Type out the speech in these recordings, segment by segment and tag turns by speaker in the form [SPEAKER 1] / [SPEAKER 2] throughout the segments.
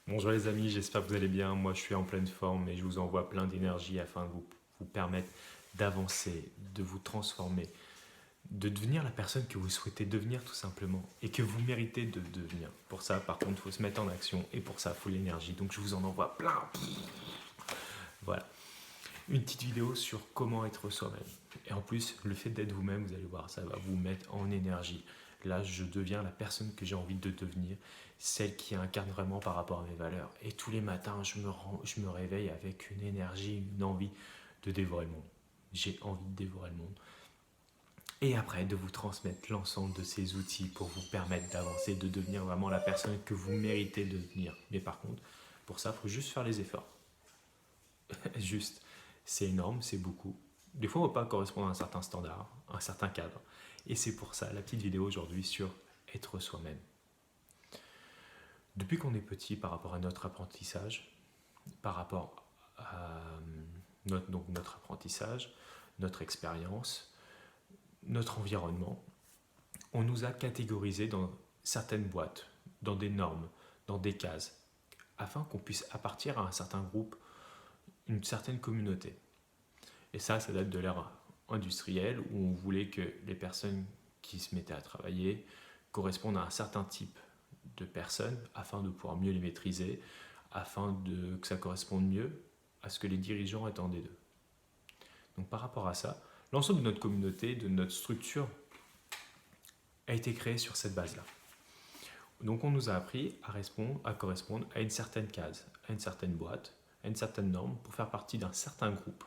[SPEAKER 1] Bonjour les amis, j'espère que vous allez bien. Moi je suis en pleine forme et je vous envoie plein d'énergie afin de vous permettre d'avancer, de vous transformer, de devenir la personne que vous souhaitez devenir tout simplement et que vous méritez de devenir. Pour ça par contre il faut se mettre en action et pour ça il faut l'énergie. Donc je vous en envoie plein. Voilà, une petite vidéo sur comment être soi-même. Et en plus le fait d'être vous-même, vous allez voir, ça va vous mettre en énergie. Là, je deviens la personne que j'ai envie de devenir, celle qui incarne vraiment par rapport à mes valeurs. Et tous les matins, je me réveille avec une énergie, une envie de dévorer le monde. J'ai envie de dévorer le monde. Et après, de vous transmettre l'ensemble de ces outils pour vous permettre d'avancer, de devenir vraiment la personne que vous méritez de devenir. Mais par contre, pour ça, il faut juste faire les efforts. Juste, c'est énorme, c'est beaucoup. Des fois, on ne va pas correspondre à un certain standard, à un certain cadre. Et c'est pour ça la petite vidéo aujourd'hui sur être soi-même. Depuis qu'on est petit, par rapport à notre apprentissage, par rapport à notre apprentissage, notre expérience, notre environnement, on nous a catégorisés dans certaines boîtes, dans des normes, dans des cases, afin qu'on puisse appartenir à un certain groupe, une certaine communauté. Et ça date de l'ère industrielle où on voulait que les personnes qui se mettaient à travailler correspondent à un certain type de personnes afin de pouvoir mieux les maîtriser, que ça corresponde mieux à ce que les dirigeants attendaient d'eux. Donc par rapport à ça, l'ensemble de notre communauté, de notre structure, a été créé sur cette base-là. Donc on nous a appris à correspondre à une certaine case, à une certaine boîte, à une certaine norme pour faire partie d'un certain groupe.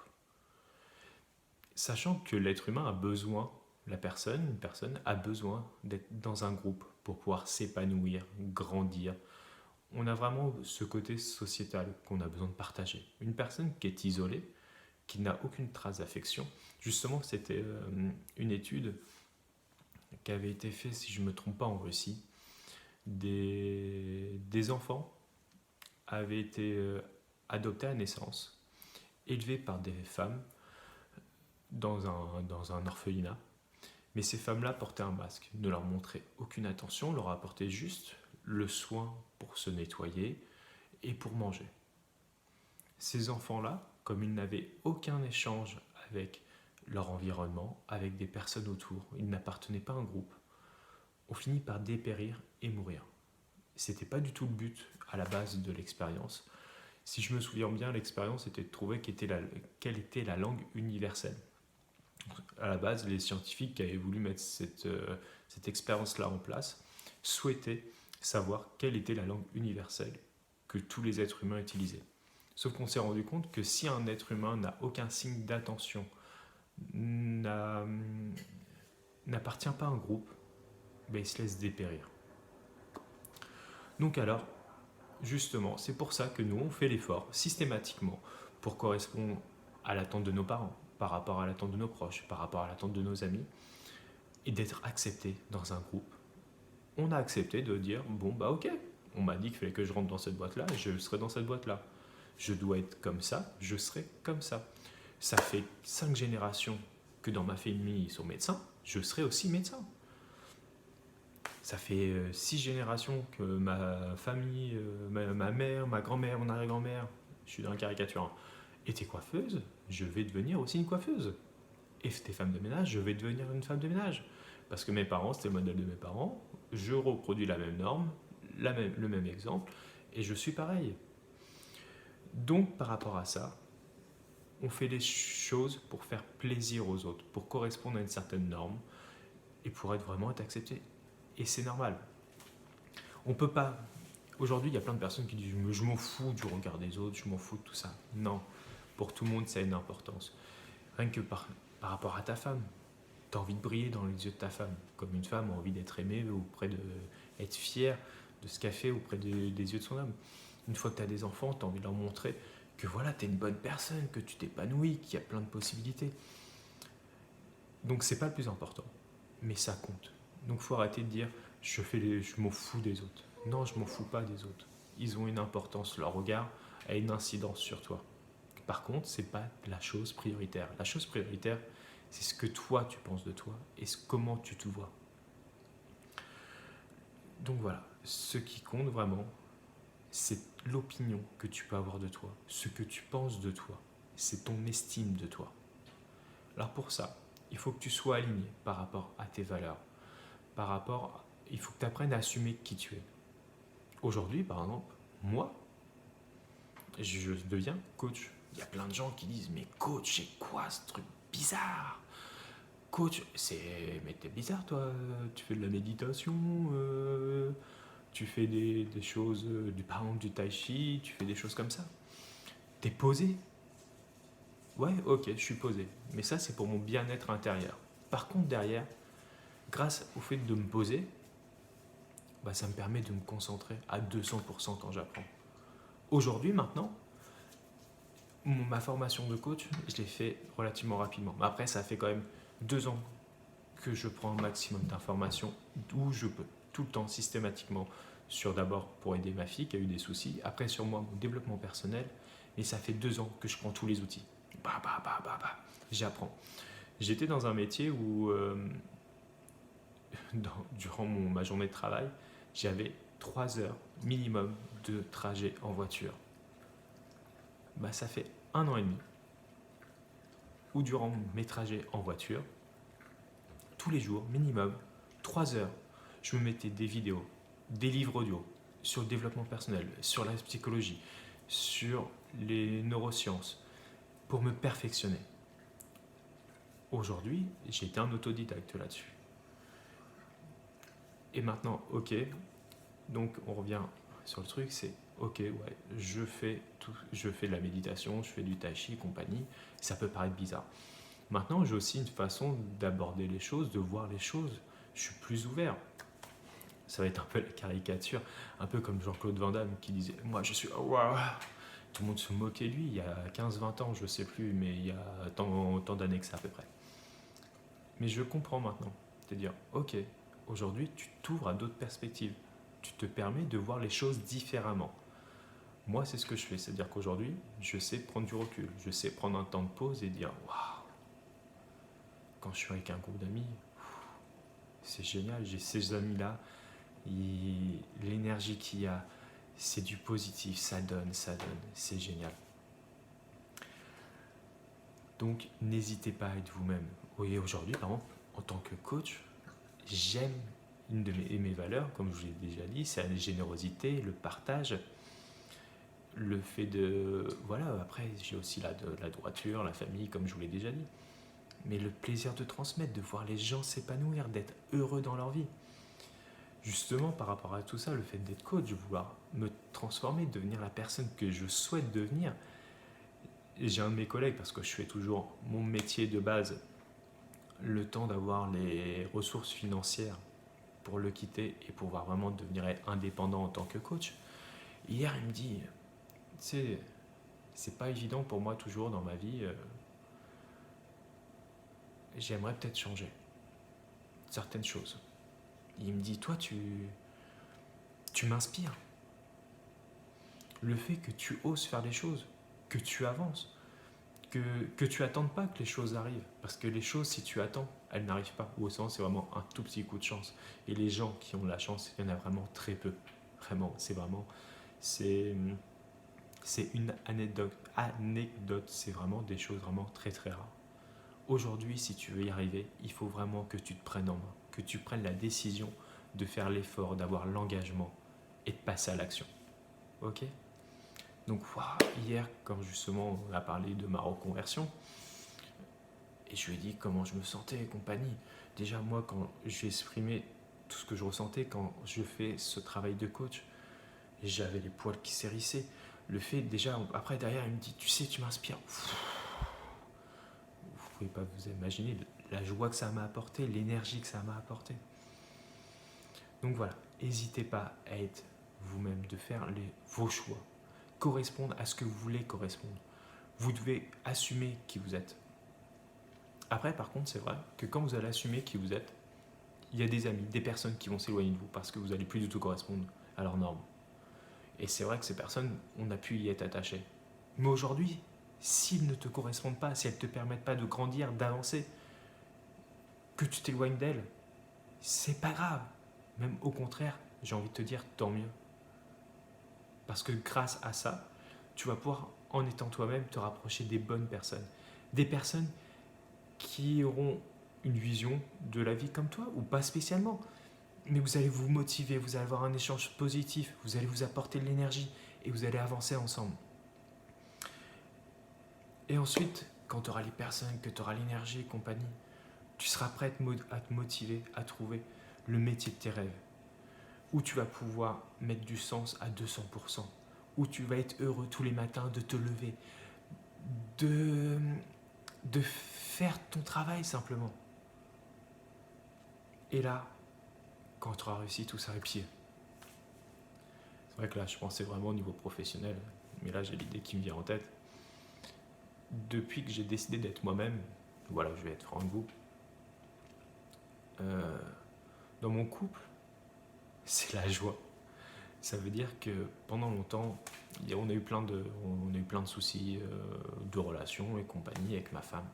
[SPEAKER 1] Sachant que l'être humain a besoin, une personne a besoin d'être dans un groupe pour pouvoir s'épanouir, grandir. On a vraiment ce côté sociétal qu'on a besoin de partager. Une personne qui est isolée, qui n'a aucune trace d'affection, justement c'était une étude qui avait été faite, si je ne me trompe pas, en Russie. Des enfants avaient été adoptés à naissance, élevés par des femmes dans un orphelinat. Mais ces femmes-là portaient un masque, ne leur montraient aucune attention, leur apportaient juste le soin pour se nettoyer et pour manger. Ces enfants-là, comme ils n'avaient aucun échange avec leur environnement, avec des personnes autour, ils n'appartenaient pas à un groupe, ont fini par dépérir et mourir. C'était pas du tout le but à la base de l'expérience. Si je me souviens bien, l'expérience était de trouver quelle était la langue universelle. À la base, les scientifiques qui avaient voulu mettre cette expérience-là en place souhaitaient savoir quelle était la langue universelle que tous les êtres humains utilisaient. Sauf qu'on s'est rendu compte que si un être humain n'a aucun signe d'attention, n'appartient pas à un groupe, ben il se laisse dépérir. Donc alors, justement, c'est pour ça que nous, on fait l'effort systématiquement pour correspondre à l'attente de nos parents, par rapport à l'attente de nos proches, par rapport à l'attente de nos amis, et d'être accepté dans un groupe. On a accepté de dire, bon bah ok, on m'a dit qu'il fallait que je rentre dans cette boîte-là, je serai dans cette boîte-là. Je dois être comme ça, je serai comme ça. Ça fait 5 générations que dans ma famille ils sont médecins, je serai aussi médecin. Ça fait 6 générations que ma famille, ma mère, ma grand-mère, mon arrière-grand-mère, je suis dans la caricature, hein, était coiffeuse, je vais devenir aussi une coiffeuse. Et c'était femme de ménage, je vais devenir une femme de ménage. Parce que mes parents, c'était le modèle de mes parents, je reproduis la même norme, le même exemple, et je suis pareil. Donc par rapport à ça, on fait les choses pour faire plaisir aux autres, pour correspondre à une certaine norme, et pour être vraiment être accepté. Et c'est normal. On peut pas. Aujourd'hui, il y a plein de personnes qui disent je m'en fous du regard des autres, je m'en fous de tout ça. Non, pour tout le monde, ça a une importance. Rien que par rapport à ta femme, tu as envie de briller dans les yeux de ta femme, comme une femme a envie d'être aimée auprès de. Être fière de ce qu'elle fait auprès des yeux de son homme. Une fois que tu as des enfants, tu as envie de leur montrer que voilà, tu es une bonne personne, que tu t'épanouis, qu'il y a plein de possibilités. Donc c'est pas le plus important, mais ça compte. Donc il faut arrêter de dire je m'en fous des autres. Non, je m'en fous pas des autres. Ils ont une importance, leur regard a une incidence sur toi. Par contre, c'est pas la chose prioritaire. La chose prioritaire, c'est ce que toi tu penses de toi et comment tu te vois. Donc voilà, ce qui compte vraiment, c'est l'opinion que tu peux avoir de toi, ce que tu penses de toi, c'est ton estime de toi. Alors pour ça, il faut que tu sois aligné par rapport à tes valeurs, il faut que tu apprennes à assumer qui tu es. Aujourd'hui, par exemple, moi, je deviens coach. Il y a plein de gens qui disent, mais coach, c'est quoi ce truc bizarre? Coach, mais t'es bizarre toi, tu fais de la méditation, tu fais des choses, par exemple du tai chi, tu fais des choses comme ça. T'es posé? Ouais, ok, je suis posé. Mais ça, c'est pour mon bien-être intérieur. Par contre, derrière, grâce au fait de me poser, bah, ça me permet de me concentrer à 200% quand j'apprends. Aujourd'hui, maintenant, ma formation de coach, je l'ai fait relativement rapidement. Mais après, ça fait quand même 2 ans que je prends un maximum d'informations d'où je peux, tout le temps, systématiquement, sur d'abord pour aider ma fille qui a eu des soucis, après sur moi, mon développement personnel, et ça fait 2 ans que je prends tous les outils. J'apprends. J'étais dans un métier où, durant ma journée de travail, j'avais 3 heures minimum de trajet en voiture. Bah, ça fait 1 an et demi où durant mes trajets en voiture, tous les jours, minimum, 3 heures, je me mettais des vidéos, des livres audio sur le développement personnel, sur la psychologie, sur les neurosciences, pour me perfectionner. Aujourd'hui, j'ai été un autodidacte là-dessus. Et maintenant, ok, donc on revient sur le truc, c'est ok, ouais, je fais de la méditation, je fais du tai chi, compagnie, ça peut paraître bizarre. Maintenant, j'ai aussi une façon d'aborder les choses, de voir les choses. Je suis plus ouvert. Ça va être un peu la caricature, un peu comme Jean-Claude Van Damme qui disait « Moi, je suis... Wow !» Tout le monde se moquait de lui il y a 15-20 ans, je ne sais plus, mais il y a tant d'années que ça à peu près. Mais je comprends maintenant. C'est-à-dire, ok, aujourd'hui, tu t'ouvres à d'autres perspectives. Tu te permets de voir les choses différemment. Moi, c'est ce que je fais. C'est-à-dire qu'aujourd'hui, je sais prendre du recul. Je sais prendre un temps de pause et dire « Waouh !» Quand je suis avec un groupe d'amis, c'est génial, j'ai ces amis-là, l'énergie qu'il y a, c'est du positif, ça donne, c'est génial. Donc n'hésitez pas à être vous-même. Oui, aujourd'hui, par exemple, en tant que coach, j'aime une de mes valeurs, comme je vous l'ai déjà dit, c'est la générosité, le partage, le fait de... Voilà, après j'ai aussi la droiture, la famille, comme je vous l'ai déjà dit. Mais le plaisir de transmettre, de voir les gens s'épanouir, d'être heureux dans leur vie. Justement, par rapport à tout ça, le fait d'être coach, de vouloir me transformer, devenir la personne que je souhaite devenir. Et j'ai un de mes collègues, parce que je fais toujours mon métier de base, le temps d'avoir les ressources financières pour le quitter et pouvoir vraiment devenir indépendant en tant que coach. Hier, il me dit, tu sais, c'est pas évident pour moi toujours dans ma vie, j'aimerais peut-être changer certaines choses. Il me dit, toi, tu m'inspires. Le fait que tu oses faire les choses, que tu avances, que tu attendes pas que les choses arrivent. Parce que les choses, si tu attends, elles n'arrivent pas. Ou au sens, c'est vraiment un tout petit coup de chance. Et les gens qui ont de la chance, il y en a vraiment très peu. Vraiment, c'est une anecdote. C'est vraiment des choses vraiment très très rares. Aujourd'hui, si tu veux y arriver, il faut vraiment que tu te prennes en main, que tu prennes la décision de faire l'effort, d'avoir l'engagement et de passer à l'action. Ok ? Donc hier, quand justement on a parlé de ma reconversion, et je lui ai dit comment je me sentais et compagnie. Déjà moi, quand j'ai exprimé tout ce que je ressentais quand je fais ce travail de coach, j'avais les poils qui s'hérissaient. Le fait déjà, après derrière, il me dit, tu sais, tu m'inspires. Vous pouvez pas vous imaginer la joie que ça m'a apporté, l'énergie que ça m'a apporté. Donc voilà, n'hésitez pas à être vous-même, de faire vos choix, correspondre à ce que vous voulez correspondre. Vous devez assumer qui vous êtes. Après, par contre, c'est vrai que quand vous allez assumer qui vous êtes, il y a des amis, des personnes qui vont s'éloigner de vous parce que vous n'allez plus du tout correspondre à leurs normes. Et c'est vrai que ces personnes, on a pu y être attaché. Mais aujourd'hui, s'ils ne te correspondent pas, si elles ne te permettent pas de grandir, d'avancer, que tu t'éloignes d'elles, c'est pas grave. Même au contraire, j'ai envie de te dire, tant mieux. Parce que grâce à ça, tu vas pouvoir, en étant toi-même, te rapprocher des bonnes personnes. Des personnes qui auront une vision de la vie comme toi, ou pas spécialement. Mais vous allez vous motiver, vous allez avoir un échange positif, vous allez vous apporter de l'énergie et vous allez avancer ensemble. Et ensuite, quand tu auras les personnes, que tu auras l'énergie et compagnie, tu seras prêt à te motiver à trouver le métier de tes rêves, où tu vas pouvoir mettre du sens à 200%, où tu vas être heureux tous les matins de te lever, de faire ton travail simplement. Et là, quand tu auras réussi tout ça, et puis c'est vrai que là je pensais vraiment au niveau professionnel, mais là j'ai l'idée qui me vient en tête. Depuis que j'ai décidé d'être moi-même, voilà, je vais être franc avec vous, dans mon couple, c'est la joie. Ça veut dire que pendant longtemps, on a eu plein de soucis de relations et compagnie avec ma femme.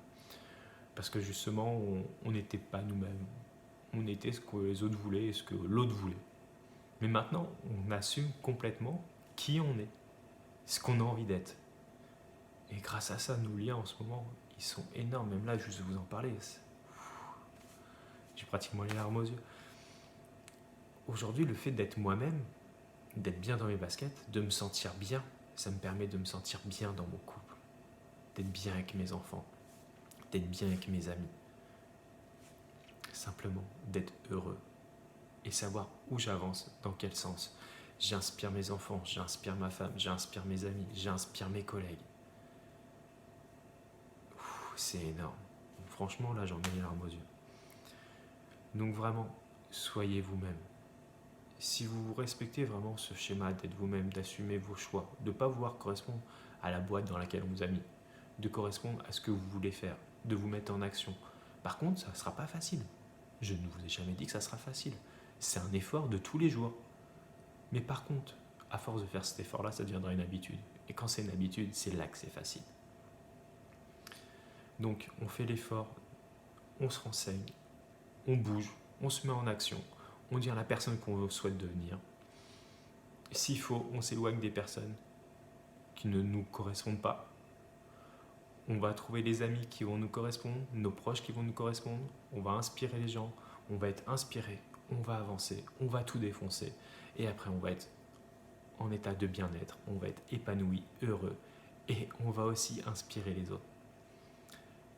[SPEAKER 1] Parce que justement, on n'était pas nous-mêmes. On était ce que les autres voulaient et ce que l'autre voulait. Mais maintenant, on assume complètement qui on est, ce qu'on a envie d'être. Et grâce à ça, nos liens en ce moment, ils sont énormes. Même là, juste de vous en parler, j'ai pratiquement les larmes aux yeux. Aujourd'hui, le fait d'être moi-même, d'être bien dans mes baskets, de me sentir bien, ça me permet de me sentir bien dans mon couple, d'être bien avec mes enfants, d'être bien avec mes amis. Simplement d'être heureux et savoir où j'avance, dans quel sens. J'inspire mes enfants, j'inspire ma femme, j'inspire mes amis, j'inspire mes collègues. C'est énorme. Franchement, là, j'en ai les larmes aux yeux. Donc vraiment, soyez vous-même. Si vous respectez vraiment ce schéma d'être vous-même, d'assumer vos choix, de ne pas vouloir correspondre à la boîte dans laquelle on vous a mis, de correspondre à ce que vous voulez faire, de vous mettre en action. Par contre, ça ne sera pas facile. Je ne vous ai jamais dit que ça sera facile. C'est un effort de tous les jours. Mais par contre, à force de faire cet effort-là, ça deviendra une habitude. Et quand c'est une habitude, c'est là que c'est facile. Donc, on fait l'effort, on se renseigne, on bouge, on se met en action, on devient la personne qu'on souhaite devenir. S'il faut, on s'éloigne des personnes qui ne nous correspondent pas. On va trouver les amis qui vont nous correspondre, nos proches qui vont nous correspondre. On va inspirer les gens, on va être inspiré, on va avancer, on va tout défoncer. Et après, on va être en état de bien-être, on va être épanoui, heureux. Et on va aussi inspirer les autres.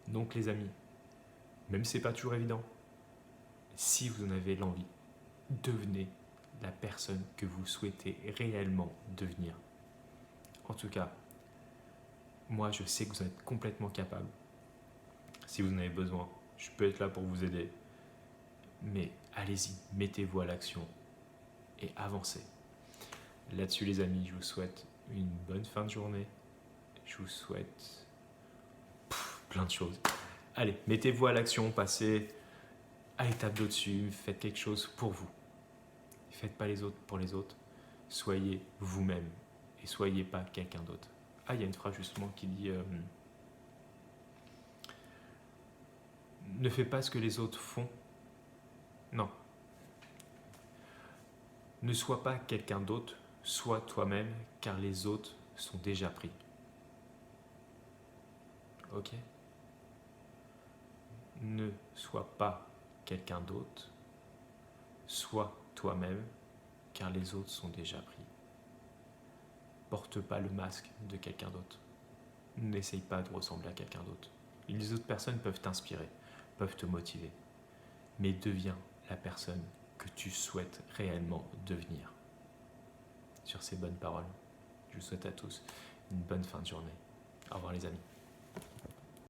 [SPEAKER 1] Donc les amis, même si ce n'est pas toujours évident, si vous en avez l'envie, devenez la personne que vous souhaitez réellement devenir. En tout cas, moi je sais que vous êtes complètement capable. Si vous en avez besoin, je peux être là pour vous aider. Mais allez-y, mettez-vous à l'action et avancez. Là-dessus les amis, je vous souhaite une bonne fin de journée. Je vous souhaite plein de choses. Allez, mettez-vous à l'action, passez à l'étape d'au-dessus, faites quelque chose pour vous. Faites pas les autres pour les autres. Soyez vous-même et soyez pas quelqu'un d'autre. Ah, il y a une phrase justement qui dit ne fais pas ce que les autres font. Non. Ne sois pas quelqu'un d'autre, sois toi-même, car les autres sont déjà pris. Ok ? Ne sois pas quelqu'un d'autre, sois toi-même, car les autres sont déjà pris. Porte pas le masque de quelqu'un d'autre. N'essaye pas de ressembler à quelqu'un d'autre. Les autres personnes peuvent t'inspirer, peuvent te motiver, mais deviens la personne que tu souhaites réellement devenir. Sur ces bonnes paroles, je vous souhaite à tous une bonne fin de journée. Au revoir les amis.